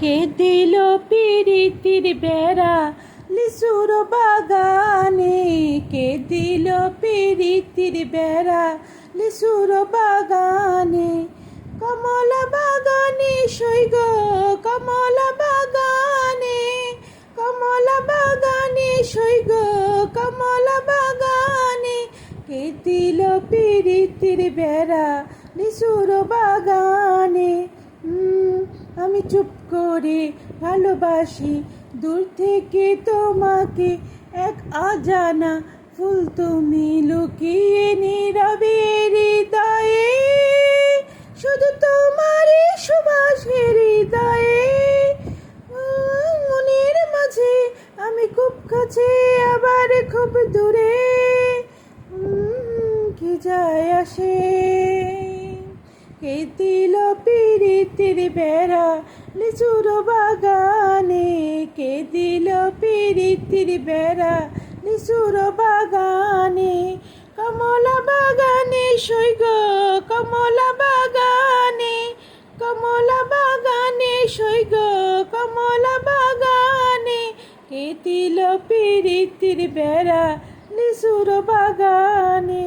কে দিল পিরিতির বেড়া লিচুর বাগানে? কে দিল পিরিতির বেড়া লিচুর বাগানে? কমলা বাগানে সৈগ, কমলা বাগানে, কমলা বাগানে সৈগ, কমলা বাগানে। কে দিল পিরিতির বেড়া লিচুর বাগানে? আমি চুপ করে ভালোবাসি দূর থেকে তোমাকে, এক অজানা ফুল তুমি লুকিয়ে নীরবে হৃদয়ে, শুধু তোমারই সুবাস হৃদয়ে। মনের মাঝে আমি খুব কাছে আবার খুব দূরে, কি যায় আসে? কে দিল পিরিতির বেড়া লিচুর বাগানে? কে দিল পিরিতির বেড়া লিচুর বাগানে? কমলা বাগানে সৈগ, কমলা বাগানে, কমলা বাগানে সৈগ, কমলা বাগানে। কে দিল পিরিতির বেড়া লিচুর বাগানে?